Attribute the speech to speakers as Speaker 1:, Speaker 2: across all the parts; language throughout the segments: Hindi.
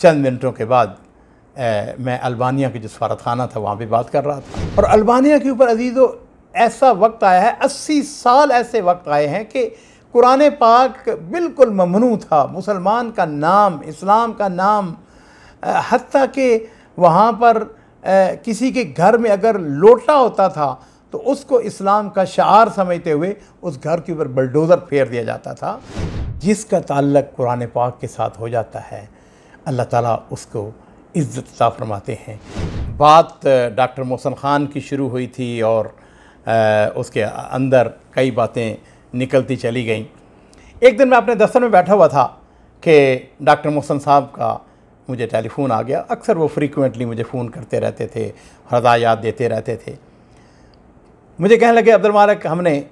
Speaker 1: चंद मिनटों के बाद मैं अल्बानिया के जो सफारतखाना था वहाँ पे बात कर रहा था। और अल्बानिया के ऊपर अजीज़ो ऐसा वक्त आया है, 80 साल ऐसे वक्त आए हैं कि कुरान पाक बिल्कुल ममनू था। मुसलमान का नाम, इस्लाम का नाम, हत्ता कि वहाँ पर किसी के घर में अगर लोटा होता था तो उसको इस्लाम का शार समझते हुए उस घर के ऊपर बलडोज़र फेर दिया जाता था। जिसका ताल्लुक़ कुरान पाक के साथ हो जाता है अल्लाह ताला उसको इज़्ज़त अता फरमाते हैं। बात डॉक्टर मोहसिन ख़ान की शुरू हुई थी और उसके अंदर कई बातें निकलती चली गईं। एक दिन मैं अपने दफ्तर में बैठा हुआ था कि डॉक्टर मोहसिन साहब का मुझे टेलीफ़ोन आ गया। अक्सर वो फ्रीक्वेंटली मुझे फ़ोन करते रहते थे, हदायत देते रहते थे। मुझे कहने लगे, अब्दुल मालिक, हमने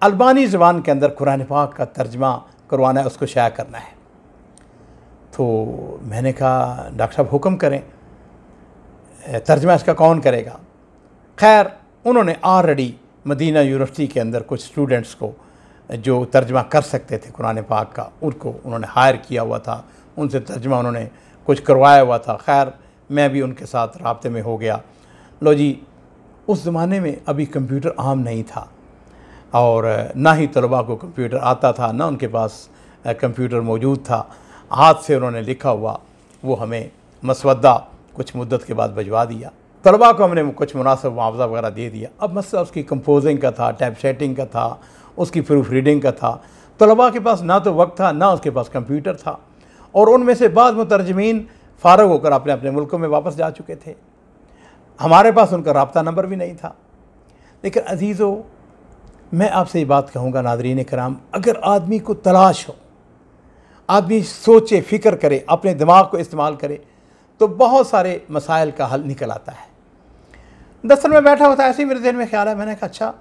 Speaker 1: अल्बानी ज़बान के अंदर कुरान पाक का तर्जमा करवाना है, उसको शाया करना है। तो मैंने कहा, डॉक्टर साहब हुक्म करें, तर्जमा इसका कौन करेगा? खैर, उन्होंने ऑलरेडी मदीना यूनिवर्सिटी के अंदर कुछ स्टूडेंट्स को जो तर्जमा कर सकते थे कुरान पाक का, उनको उन्होंने हायर किया हुआ था, उनसे तर्जमा उन्होंने कुछ करवाया हुआ था। खैर, मैं भी उनके साथ राब्ते में हो गया। लो जी, उस ज़माने में अभी कंप्यूटर आम नहीं था और ना ही तलबा को कंप्यूटर आता था, ना उनके पास कंप्यूटर मौजूद था। हाथ से उन्होंने लिखा हुआ वो हमें मसवदा कुछ मुद्दत के बाद भिजवा दिया। तलबा को हमने कुछ मुनासिब मुआवजा वगैरह दे दिया। अब मसला उसकी कंपोजिंग का था, टाइप सेटिंग का था, उसकी प्रूफ रीडिंग का था। तलबा के पास ना तो वक्त था, ना उसके पास कंप्यूटर था। और उनमें से बाद मुतरजमीन फ़ारग होकर अपने अपने मुल्कों में वापस जा चुके थे। हमारे पास उनका राब्ता नंबर भी नहीं था। लेकिन अजीज़ो, मैं आपसे ये बात कहूँगा नाज़रीन कराम, अगर आदमी को तलाश हो, आदमी सोचे, फ़िक्र करे, अपने दिमाग को इस्तेमाल करे, तो बहुत सारे मसाइल का हल निकल आता है। दफ्तर में बैठा हुआ था, ऐसे ही मेरे दिल में ख्याल है। मैंने कहा, अच्छा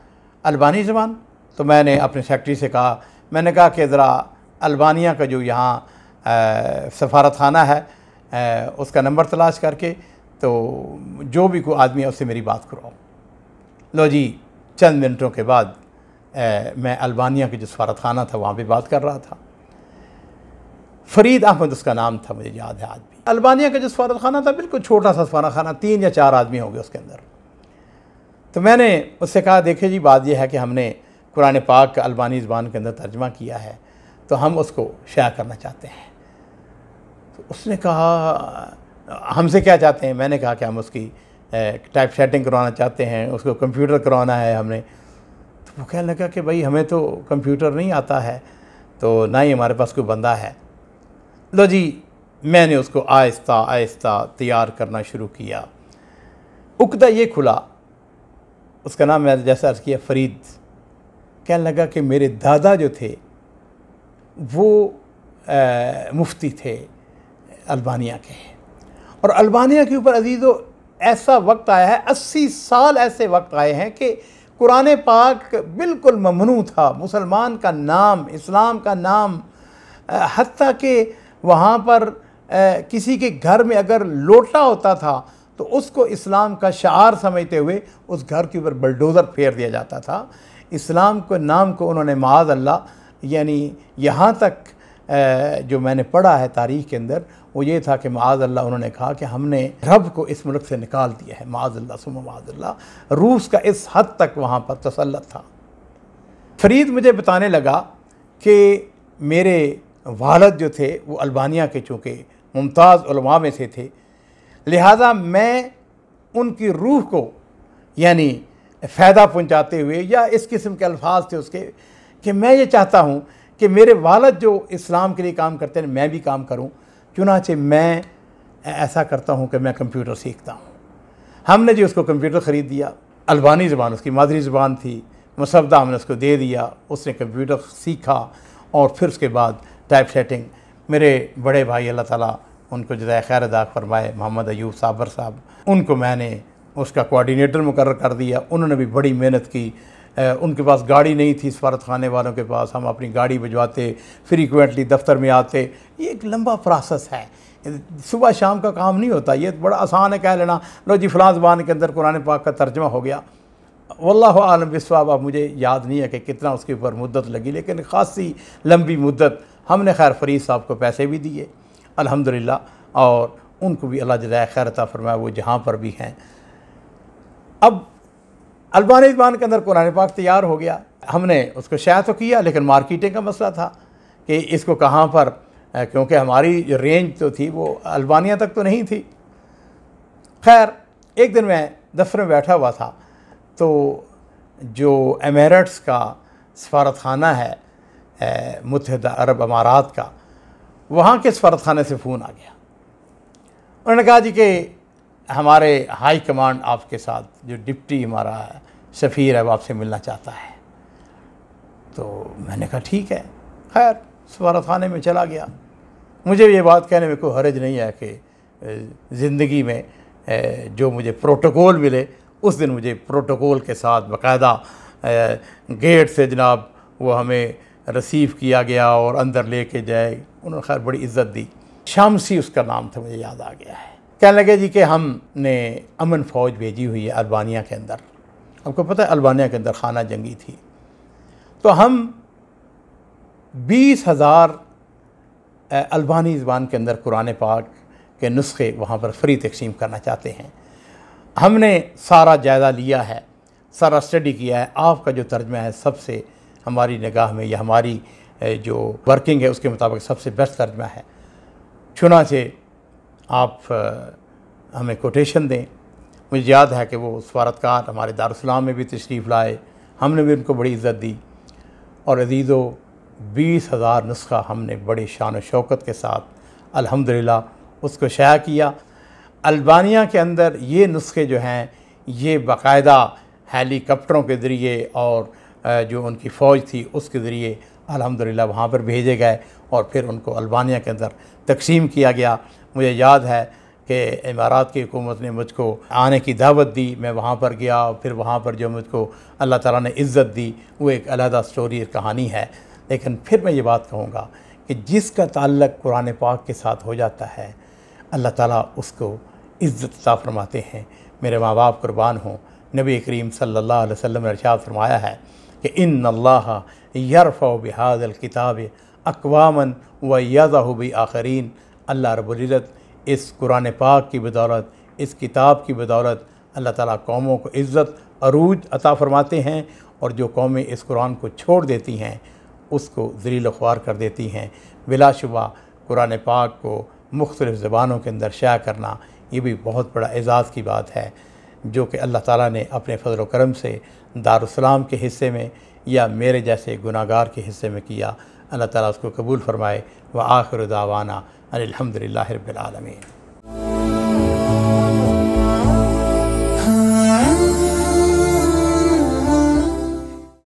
Speaker 1: अल्बानी ज़बान। तो मैंने अपने सेक्रेटरी से कहा, मैंने कहा कि ज़रा अल्बानिया का जो यहाँ सफारतखाना है उसका नंबर तलाश करके तो जो भी कोई आदमी है उससे मेरी बात करवाओ। लो जी, चंद मिनटों के बाद मैं अल्बानिया के जो सफारतखाना था वहाँ पे बात कर रहा था। फ़रीद अहमद उसका नाम था, मुझे याद है आज भी। अल्बानिया का जो सफारतखाना था बिल्कुल छोटा सा सफारतखाना, 3 या 4 आदमी होंगे उसके अंदर। तो मैंने उससे कहा, देखिए जी, बात यह है कि हमने कुरान पाक का अल्बानी ज़बान के अंदर तर्जमा किया है, तो हम उसको शाया करना चाहते हैं। तो उसने कहा, हमसे क्या चाहते हैं? मैंने कहा कि हम उसकी टाइप सेटिंग करवाना चाहते हैं, उसको कंप्यूटर करवाना है हमने। तो वो कहने लगा कि भाई, हमें तो कंप्यूटर नहीं आता है, तो ना ही हमारे पास कोई बंदा है। लो जी, मैंने उसको आहिस्ता आहिस्ता तैयार करना शुरू किया। उकदा ये खुला, उसका नाम मैंने जैसा अर्ज़ किया फ़रीद। कहने लगा कि मेरे दादा जो थे वो मुफ्ती थे अल्बानिया के, और अल्बानिया के ऊपर अजीज़ो ऐसा वक्त आया है, 80 साल ऐसे वक्त आए हैं कि कुरान पाक बिल्कुल ममनू था। मुसलमान का नाम, इस्लाम का नाम, हत्ता कि वहाँ पर किसी के घर में अगर लोटा होता था तो उसको इस्लाम का शार समझते हुए उस घर के ऊपर बलडोज़र फेर दिया जाता था। इस्लाम के नाम को उन्होंने माज़ अल्लाह, यानी यहाँ तक जो मैंने पढ़ा है तारीख़ के अंदर, वो ये था कि माज़ अल्लाह, उन्होंने कहा कि हमने रब को इस मुल्क से निकाल दिया है, माज़ अल्लाह सुम्मा माज़ अल्लाह। रूस का इस हद तक वहाँ पर तसल्लुत था। फ़रीद मुझे बताने लगा कि मेरे वालिद जो थे वो अल्बानिया के चूँकि मुमताज़ उलमा में से थे, लिहाजा मैं उनकी रूह को यानी फ़ायदा पहुँचाते हुए, या इस किस्म के अल्फाज थे उसके, कि मैं ये चाहता हूँ कि मेरे वालिद जो इस्लाम के लिए काम करते हैं मैं भी काम करूँ। चुनाचे मैं ऐसा करता हूँ कि मैं कंप्यूटर सीखता हूँ। हमने जी उसको कंप्यूटर ख़रीद दिया। अल्बानी ज़बान उसकी मादरी ज़बान थी, मसवदा हमने उसको दे दिया, उसने कंप्यूटर सीखा और फिर उसके बाद टाइप सेटिंग। मेरे बड़े भाई, अल्लाह ताला उनको जज़ाए खैर अदा फरमाए, मोहम्मद अयूब साबर साहब, उनको मैंने उसका कोऑर्डिनेटर मुकर्रर कर दिया। उन्होंने भी बड़ी मेहनत की। उनके पास गाड़ी नहीं थी, सफारतखाने वालों के पास, हम अपनी गाड़ी भिजवाते, फ्रीक्वेंटली दफ्तर में आते। ये एक लंबा प्रोसेस है, सुबह शाम का काम नहीं होता। ये बड़ा आसान है कह लेना, लो जी फ़लाँ ज़बान के अंदर कुरान पाक का तर्जमा हो गया। वल्लाहु आलम बिस्वाब, अब मुझे याद नहीं है कि कितना उसके ऊपर मुद्दत लगी, लेकिन ख़ासी लंबी मुद्दत। हमने खैर फ़रीद साहब को पैसे भी दिए, अल्हम्दुलिल्लाह और उनको भी अल्लाह जज़ाए खैर अता फरमाए, वो जहाँ पर भी हैं। अब अल्बानी ज़बान के अंदर कुरान पाक तैयार हो गया। हमने उसको शाया तो किया, लेकिन मार्केटिंग का मसला था कि इसको कहाँ पर, क्योंकि हमारी जो रेंज तो थी वो अल्बानिया तक तो नहीं थी। खैर एक दिन मैं दफ्तर में बैठा हुआ था, तो जो एमिरेट्स का सफारत खाना है मुत्तहिदा अरब अमारात का, वहाँ के सफारत खाने से फ़ोन आ गया। उन्होंने कहा जी कि हमारे हाई कमांड आपके साथ, जो डिप्टी हमारा सफ़ीर है वो आपसे मिलना चाहता है। तो मैंने कहा ठीक है। खैर सफारत खाने में चला गया। मुझे ये बात कहने में कोई हर्ज नहीं है कि ज़िंदगी में जो मुझे प्रोटोकॉल मिले, उस दिन मुझे प्रोटोकॉल के साथ बाकायदा गेट से जनाब वो हमें रिसीव किया गया और अंदर लेके जाए। उन्होंने खैर बड़ी इज़्ज़त दी। शामसी उसका नाम था, मुझे याद आ गया है। कहने लगे जी कि हमने अमन फ़ौज भेजी हुई है अल्बानिया के अंदर। आपको पता है अल्बानिया के अंदर खाना जंगी थी, तो हम 20,000 अल्बानी ज़बान के अंदर कुरान पाक के नुस्खे वहाँ पर फ्री तकसीम करना चाहते हैं। हमने सारा जायज़ा लिया है, सारा स्टडी किया है। आपका जो तर्जमा है सबसे हमारी निगाह में या हमारी जो वर्किंग है उसके मुताबिक सबसे बेस्ट तर्जमा है। चुनांचे आप हमें कोटेशन दें। मुझे याद है कि वो सफारतकार हमारे दारुस्सलाम में भी तशरीफ़ लाए, हमने भी उनको बड़ी इज़्ज़त दी। और अज़ीज़ो 20,000 नुस्खा हमने बड़े शान व शौकत के साथ अल्हम्दुलिल्लाह उसको शाया किया। अल्बानिया के अंदर ये नुस्खे जो हैं ये बाकायदा हेलीकॉप्टरों के ज़रिए और जो उनकी फ़ौज थी उसके ज़रिए अल्हम्दुलिल्लाह वहाँ पर भेजे गए और फिर उनको अल्बानिया के अंदर तकसीम किया गया। मुझे याद है कि इमारात की हुकूमत ने मुझको आने की दावत दी, मैं वहाँ पर गया। फिर वहाँ पर जो मुझको अल्लाह ताला ने इज़्ज़त दी वो एक अलहदा स्टोरी कहानी है। लेकिन फिर मैं ये बात कहूँगा कि जिसका ताल्लुक़ कुरान पाक के साथ हो जाता है अल्लाह ताला उसको इज़्ज़त अता फरमाते हैं। मेरे माँ बाप कुर्बान हों। नबी करीम सल्लल्लाहु अलैहि वसल्लम ने इरशाद फरमाया है कि इन्नल्लाह यरफ़उ बिहाज़िल किताब अक़वामन व यज़अहु बि आख़रीन। अल्लाह रब्बुल इज़्ज़त इस कुरान पाक की बदौलत, इस किताब की बदौलत अल्लाह ताला कौमों को इज़्ज़त अरूज अता फ़रमाते हैं, और जो कौमें इस कुरान को छोड़ देती हैं उसको ज़लील ख्वार कर देती हैं। बिलाशुबा कुरान पाक को मुख्तलिफ़ ज़बानों के अंदर शाया करना ये भी बहुत बड़ा एज़ाज़ की बात है, जो कि अल्लाह ताला ने अपने फज़ल व करम से दारुस्सलाम के हिस्से में या मेरे जैसे गुनाहगार के हिस्से में किया। अल्लाह ताला उसको कबूल फ़रमाए। व आखिर दावाना अनिल हम्दुलिल्लाहि रब्बिल आलमीन।